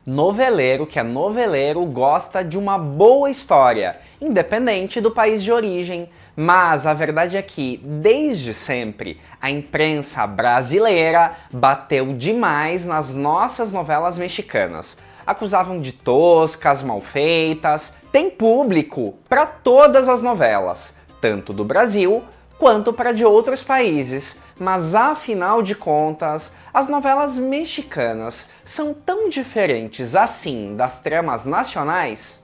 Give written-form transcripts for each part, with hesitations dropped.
Noveleiro que é noveleiro gosta de uma boa história, independente do país de origem. Mas a verdade é que, desde sempre, a imprensa brasileira bateu demais nas nossas novelas mexicanas. Acusavam de toscas, mal feitas. Tem público para todas as novelas, tanto do Brasil quanto para de outros países. Mas afinal de contas, as novelas mexicanas são tão diferentes assim das tramas nacionais?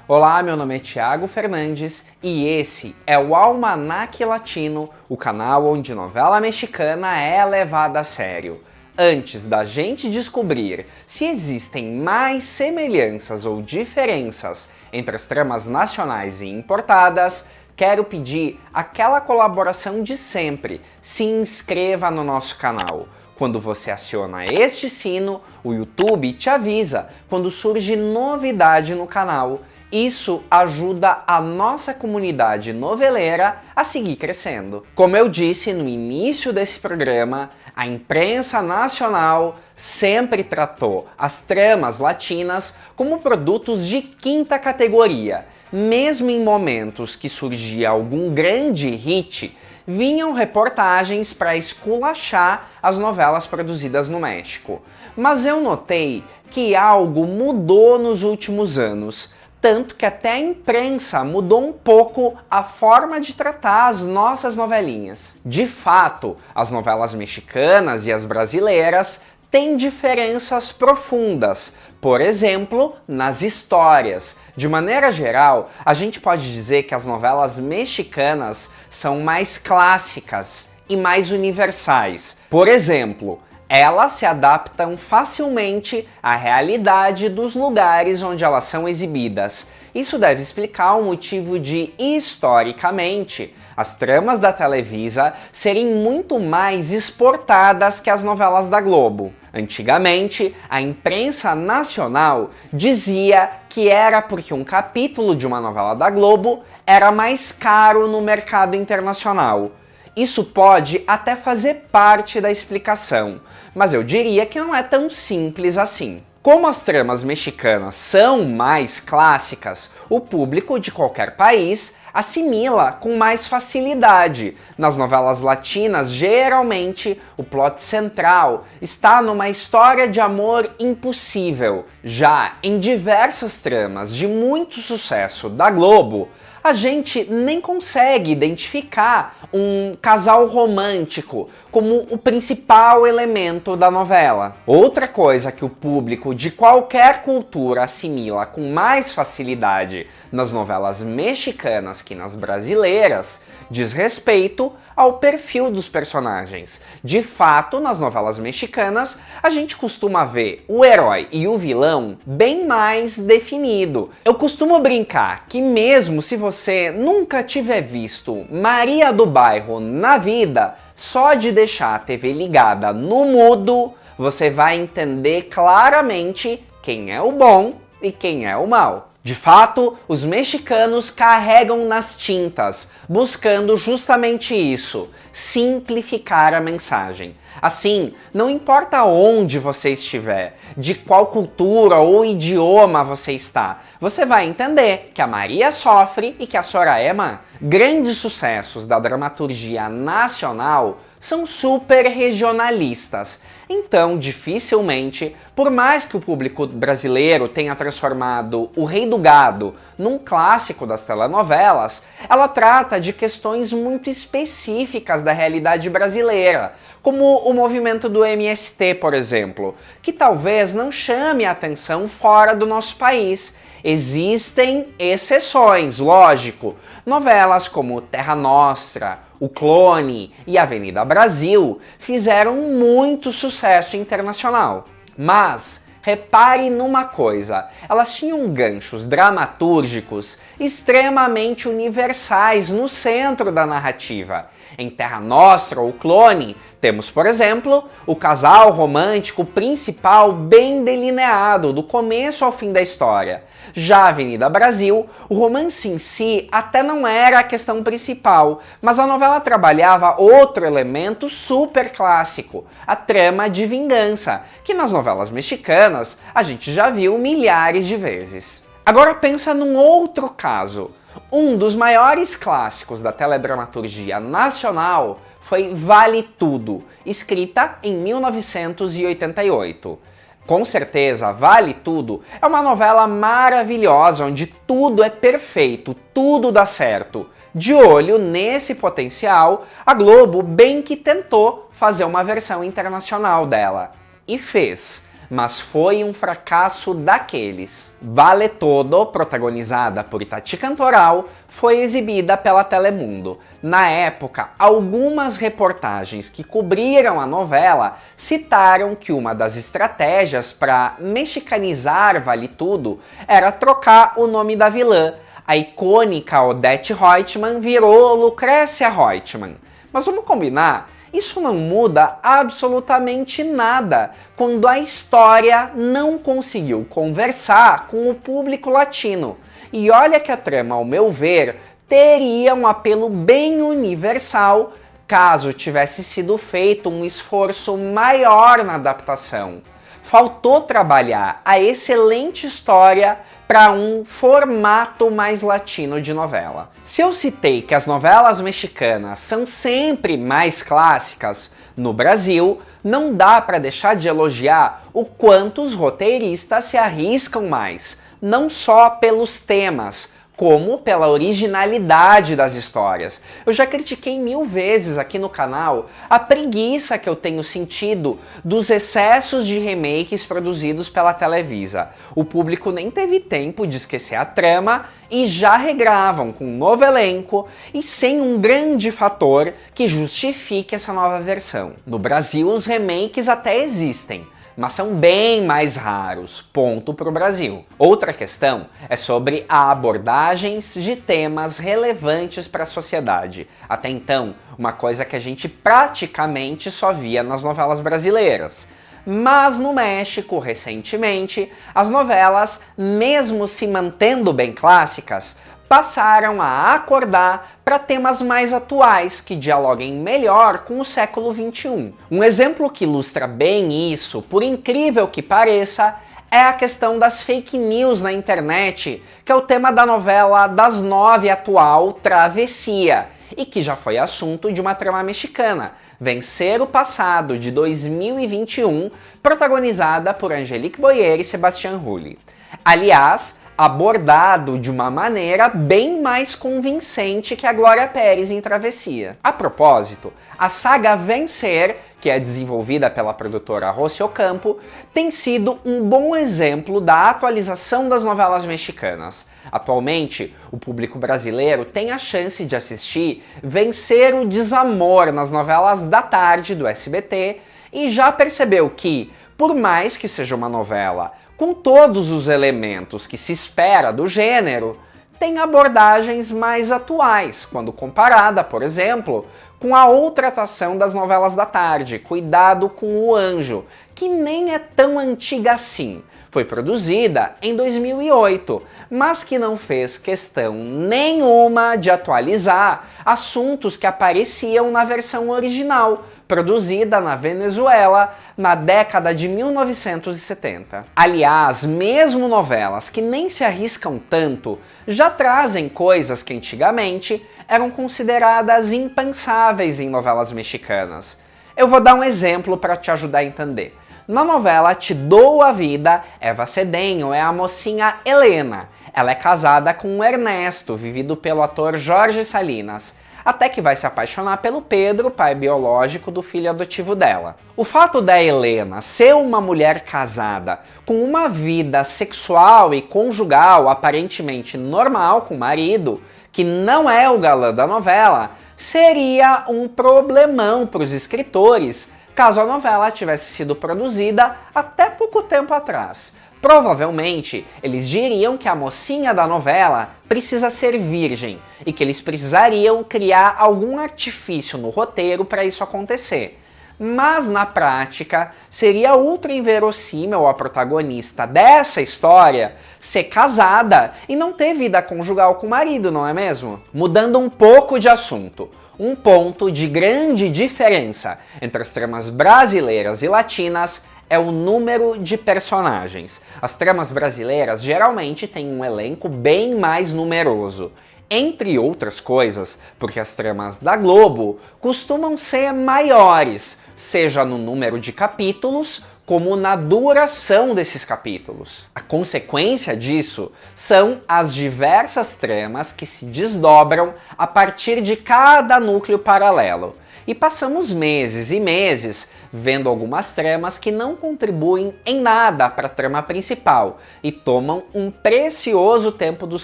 Olá, meu nome é Thiago Fernandes e esse é o Almanac Latino, o canal onde novela mexicana é levada a sério. Antes da gente descobrir se existem mais semelhanças ou diferenças entre as tramas nacionais e importadas, quero pedir aquela colaboração de sempre: se inscreva no nosso canal. Quando você aciona este sino, o YouTube te avisa quando surge novidade no canal. Isso ajuda a nossa comunidade noveleira a seguir crescendo. Como eu disse no início desse programa, a imprensa nacional sempre tratou as tramas latinas como produtos de quinta categoria. Mesmo em momentos que surgia algum grande hit, vinham reportagens para esculachar as novelas produzidas no México. Mas eu notei que algo mudou nos últimos anos. Tanto que até a imprensa mudou um pouco a forma de tratar as nossas novelinhas. De fato, as novelas mexicanas e as brasileiras têm diferenças profundas, por exemplo, nas histórias. De maneira geral, a gente pode dizer que as novelas mexicanas são mais clássicas e mais universais. Por exemplo, elas se adaptam facilmente à realidade dos lugares onde elas são exibidas. Isso deve explicar o motivo de, historicamente, as tramas da Televisa serem muito mais exportadas que as novelas da Globo. Antigamente, a imprensa nacional dizia que era porque um capítulo de uma novela da Globo era mais caro no mercado internacional. Isso pode até fazer parte da explicação, mas eu diria que não é tão simples assim. Como as tramas mexicanas são mais clássicas, o público de qualquer país assimila com mais facilidade. Nas novelas latinas, geralmente, o plot central está numa história de amor impossível. Já em diversas tramas de muito sucesso da Globo, a gente nem consegue identificar um casal romântico como o principal elemento da novela. Outra coisa que o público de qualquer cultura assimila com mais facilidade nas novelas mexicanas que nas brasileiras diz respeito ao perfil dos personagens. De fato, nas novelas mexicanas, a gente costuma ver o herói e o vilão bem mais definido. Eu costumo brincar que mesmo se você nunca tiver visto Maria do Bairro na vida, só de deixar a TV ligada no mudo, você vai entender claramente quem é o bom e quem é o mal. De fato, os mexicanos carregam nas tintas, buscando justamente isso: simplificar a mensagem. Assim, não importa onde você estiver, de qual cultura ou idioma você está, você vai entender que a Maria sofre e que a Soraya é má. Grandes sucessos da dramaturgia nacional são super regionalistas. Então, dificilmente, por mais que o público brasileiro tenha transformado O Rei do Gado num clássico das telenovelas, ela trata de questões muito específicas da realidade brasileira, como o movimento do MST, por exemplo, que talvez não chame a atenção fora do nosso país. Existem exceções, lógico. Novelas como Terra Nostra, O Clone e Avenida Brasil fizeram muito sucesso internacional. Mas repare numa coisa: elas tinham ganchos dramatúrgicos extremamente universais no centro da narrativa. Em Terra Nostra, O Clone, Temos, por exemplo, o casal romântico principal bem delineado, do começo ao fim da história. Já a Avenida Brasil, o romance em si até não era a questão principal, mas a novela trabalhava outro elemento super clássico, a trama de vingança, que nas novelas mexicanas a gente já viu milhares de vezes. Agora pensa num outro caso. Um dos maiores clássicos da teledramaturgia nacional foi Vale Tudo, escrita em 1988. Com certeza, Vale Tudo é uma novela maravilhosa onde tudo é perfeito, tudo dá certo. De olho nesse potencial, a Globo bem que tentou fazer uma versão internacional dela. E fez. Mas foi um fracasso daqueles. Vale Tudo, protagonizada por Itati Cantoral, foi exibida pela Telemundo. Na época, algumas reportagens que cobriram a novela citaram que uma das estratégias para mexicanizar Vale Tudo era trocar o nome da vilã. A icônica Odete Roitman virou Lucrécia Roitman. Mas vamos combinar? Isso não muda absolutamente nada quando a história não conseguiu conversar com o público latino. E olha que a trama, ao meu ver, teria um apelo bem universal caso tivesse sido feito um esforço maior na adaptação. Faltou trabalhar a excelente história para um formato mais latino de novela. Se eu citei que as novelas mexicanas são sempre mais clássicas, no Brasil não dá para deixar de elogiar o quanto os roteiristas se arriscam mais, não só pelos temas, como pela originalidade das histórias. Eu já critiquei 1000 vezes aqui no canal a preguiça que eu tenho sentido dos excessos de remakes produzidos pela Televisa. O público nem teve tempo de esquecer a trama e já regravam com um novo elenco e sem um grande fator que justifique essa nova versão. No Brasil, os remakes até existem, mas são bem mais raros, ponto pro Brasil. Outra questão é sobre abordagens de temas relevantes para a sociedade. Até então, uma coisa que a gente praticamente só via nas novelas brasileiras. Mas no México, recentemente, as novelas, mesmo se mantendo bem clássicas, passaram a acordar para temas mais atuais que dialoguem melhor com o século XXI. Um exemplo que ilustra bem isso, por incrível que pareça, é a questão das fake news na internet, que é o tema da novela das 9 atual Travessia, e que já foi assunto de uma trama mexicana, Vencer o Passado, de 2021, protagonizada por Angelique Boyer e Sebastián Rulli. Aliás, abordado de uma maneira bem mais convincente que a Glória Pérez em Travessia. A propósito, a saga Vencer, que é desenvolvida pela produtora Rossi Ocampo, tem sido um bom exemplo da atualização das novelas mexicanas. Atualmente, o público brasileiro tem a chance de assistir Vencer o Desamor nas novelas da tarde do SBT e já percebeu que, por mais que seja uma novela com todos os elementos que se espera do gênero, tem abordagens mais atuais, quando comparada, por exemplo, com a outra atração das novelas da tarde, Cuidado com o Anjo, que nem é tão antiga assim. Foi produzida em 2008, mas que não fez questão nenhuma de atualizar assuntos que apareciam na versão original, produzida na Venezuela na década de 1970. Aliás, mesmo novelas que nem se arriscam tanto, já trazem coisas que antigamente eram consideradas impensáveis em novelas mexicanas. Eu vou dar um exemplo para te ajudar a entender. Na novela Te Dou a Vida, Eva Cedenho é a mocinha Helena. Ela é casada com o Ernesto, vivido pelo ator Jorge Salinas, até que vai se apaixonar pelo Pedro, pai biológico do filho adotivo dela. O fato da Helena ser uma mulher casada com uma vida sexual e conjugal aparentemente normal com o marido, que não é o galã da novela, seria um problemão para os escritores caso a novela tivesse sido produzida até pouco tempo atrás. Provavelmente, eles diriam que a mocinha da novela precisa ser virgem e que eles precisariam criar algum artifício no roteiro para isso acontecer. Mas na prática, seria ultra inverossímil a protagonista dessa história ser casada e não ter vida conjugal com o marido, não é mesmo? Mudando um pouco de assunto, um ponto de grande diferença entre as tramas brasileiras e latinas é o número de personagens. As tramas brasileiras geralmente têm um elenco bem mais numeroso. Entre outras coisas, porque as tramas da Globo costumam ser maiores, seja no número de capítulos, como na duração desses capítulos. A consequência disso são as diversas tramas que se desdobram a partir de cada núcleo paralelo. E passamos meses e meses vendo algumas tramas que não contribuem em nada para a trama principal e tomam um precioso tempo dos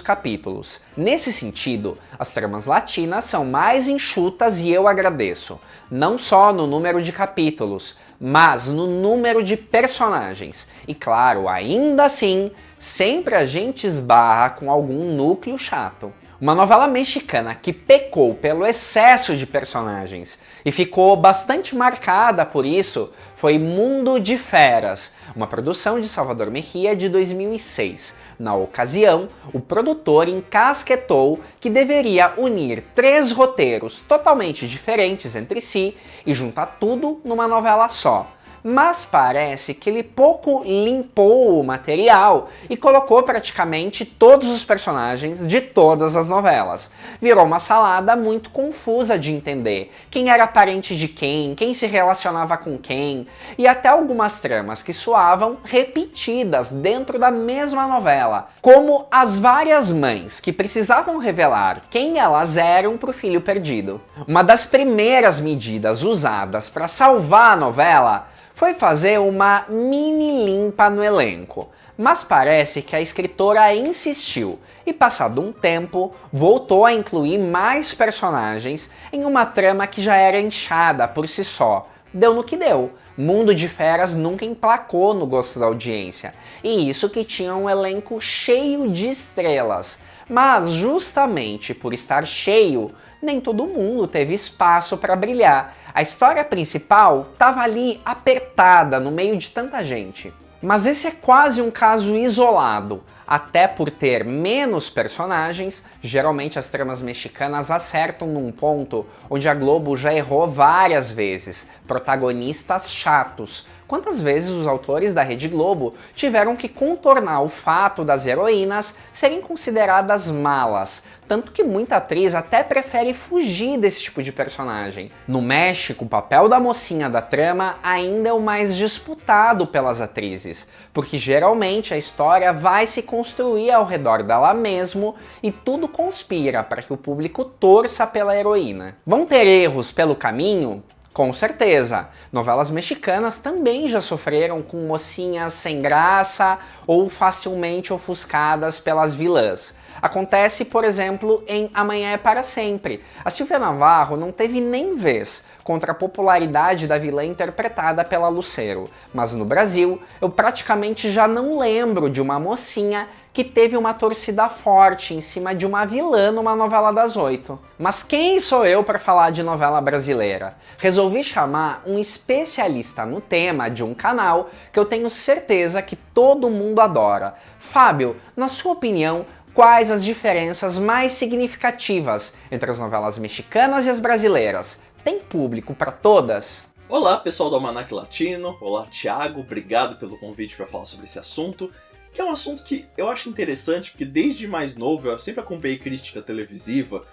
capítulos. Nesse sentido, as tramas latinas são mais enxutas e eu agradeço, não só no número de capítulos, mas no número de personagens. E claro, ainda assim, sempre a gente esbarra com algum núcleo chato. Uma novela mexicana que pecou pelo excesso de personagens e ficou bastante marcada por isso foi Mundo de Feras, uma produção de Salvador Mejía de 2006. Na ocasião, o produtor encasquetou que deveria unir 3 roteiros totalmente diferentes entre si e juntar tudo numa novela só. Mas parece que ele pouco limpou o material e colocou praticamente todos os personagens de todas as novelas. Virou uma salada muito confusa de entender quem era parente de quem se relacionava com quem, e até algumas tramas que soavam repetidas dentro da mesma novela, como as várias mães que precisavam revelar quem elas eram para o filho perdido. Uma das primeiras medidas usadas para salvar a novela foi fazer uma mini limpa no elenco, mas parece que a escritora insistiu e, passado um tempo, voltou a incluir mais personagens em uma trama que já era inchada por si só. Deu no que deu. Mundo de Feras nunca emplacou no gosto da audiência, e isso que tinha um elenco cheio de estrelas. Mas justamente por estar cheio, nem todo mundo teve espaço para brilhar. A história principal estava ali apertada no meio de tanta gente. Mas esse é quase um caso isolado. Até por ter menos personagens, geralmente as tramas mexicanas acertam num ponto onde a Globo já errou várias vezes. Protagonistas chatos. Quantas vezes os autores da Rede Globo tiveram que contornar o fato das heroínas serem consideradas malas, tanto que muita atriz até prefere fugir desse tipo de personagem. No México, o papel da mocinha da trama ainda é o mais disputado pelas atrizes, porque geralmente a história vai se construir ao redor dela mesmo e tudo conspira para que o público torça pela heroína. Vão ter erros pelo caminho? Com certeza, novelas mexicanas também já sofreram com mocinhas sem graça ou facilmente ofuscadas pelas vilãs. Acontece, por exemplo, em Amanhã é para Sempre. A Silvia Navarro não teve nem vez contra a popularidade da vilã interpretada pela Lucero, mas no Brasil eu praticamente já não lembro de uma mocinha que teve uma torcida forte em cima de uma vilã numa novela das 8. Mas quem sou eu para falar de novela brasileira? Resolvi chamar um especialista no tema de um canal que eu tenho certeza que todo mundo adora. Fábio, na sua opinião, quais as diferenças mais significativas entre as novelas mexicanas e as brasileiras? Tem público para todas? Olá, pessoal do Almanac Latino. Olá, Thiago. Obrigado pelo convite para falar sobre esse assunto, que é um assunto que eu acho interessante, porque desde mais novo eu sempre acompanhei crítica televisiva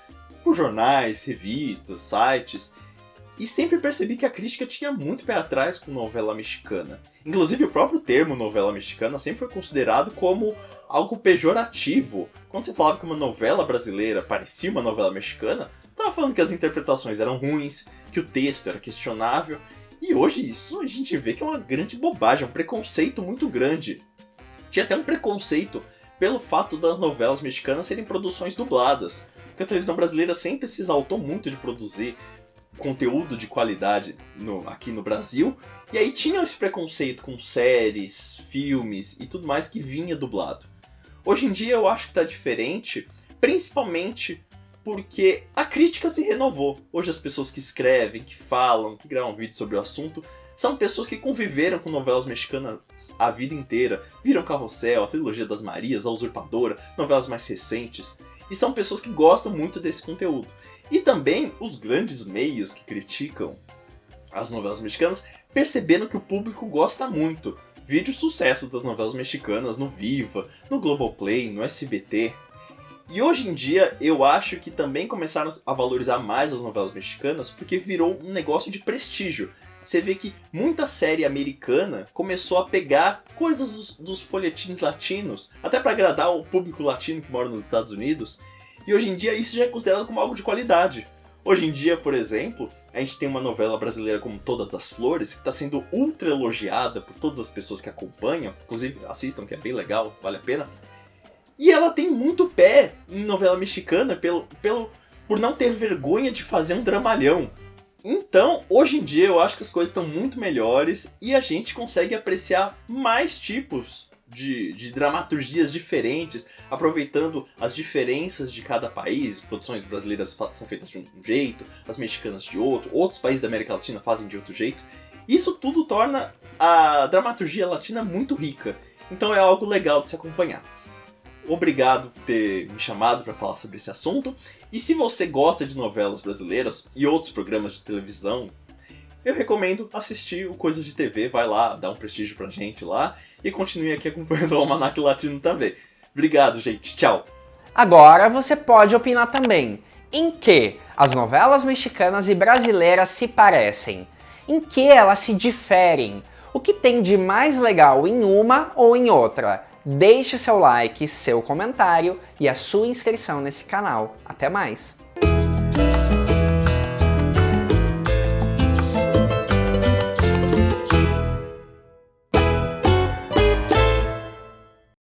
por jornais, revistas, sites, e sempre percebi que a crítica tinha muito pé atrás com novela mexicana. Inclusive o próprio termo novela mexicana sempre foi considerado como algo pejorativo. Quando você falava que uma novela brasileira parecia uma novela mexicana, estava falando que as interpretações eram ruins, que o texto era questionável, e hoje isso a gente vê que é uma grande bobagem, um preconceito muito grande. Tinha até um preconceito pelo fato das novelas mexicanas serem produções dubladas, porque a televisão brasileira sempre se exaltou muito de produzir conteúdo de qualidade aqui no Brasil, e aí tinha esse preconceito com séries, filmes e tudo mais que vinha dublado. Hoje em dia eu acho que está diferente, principalmente porque a crítica se renovou. Hoje as pessoas que escrevem, que falam, que gravam vídeos sobre o assunto, são pessoas que conviveram com novelas mexicanas a vida inteira, viram Carrossel, a Trilogia das Marias, a Usurpadora, novelas mais recentes, e são pessoas que gostam muito desse conteúdo. E também os grandes meios que criticam as novelas mexicanas perceberam que o público gosta muito. Vídeo sucesso das novelas mexicanas no Viva, no Globoplay, no SBT. E hoje em dia eu acho que também começaram a valorizar mais as novelas mexicanas porque virou um negócio de prestígio. Você vê que muita série americana começou a pegar coisas dos folhetins latinos, até para agradar o público latino que mora nos Estados Unidos, e hoje em dia isso já é considerado como algo de qualidade. Hoje em dia, por exemplo, a gente tem uma novela brasileira como Todas as Flores, que está sendo ultra elogiada por todas as pessoas que acompanham, inclusive assistam que é bem legal, vale a pena. E ela tem muito pé em novela mexicana por não ter vergonha de fazer um dramalhão. Então, hoje em dia eu acho que as coisas estão muito melhores e a gente consegue apreciar mais tipos de dramaturgias diferentes, aproveitando as diferenças de cada país. Produções brasileiras são feitas de um jeito, as mexicanas de outro, outros países da América Latina fazem de outro jeito. Isso tudo torna a dramaturgia latina muito rica, então é algo legal de se acompanhar. Obrigado por ter me chamado para falar sobre esse assunto. E se você gosta de novelas brasileiras e outros programas de televisão, eu recomendo assistir o Coisa de TV. Vai lá, dá um prestígio pra gente lá e continue aqui acompanhando o Almanac Latino também. Obrigado, gente. Tchau. Agora você pode opinar também. Em que as novelas mexicanas e brasileiras se parecem? Em que elas se diferem? O que tem de mais legal em uma ou em outra? Deixe seu like, seu comentário e a sua inscrição nesse canal. Até mais!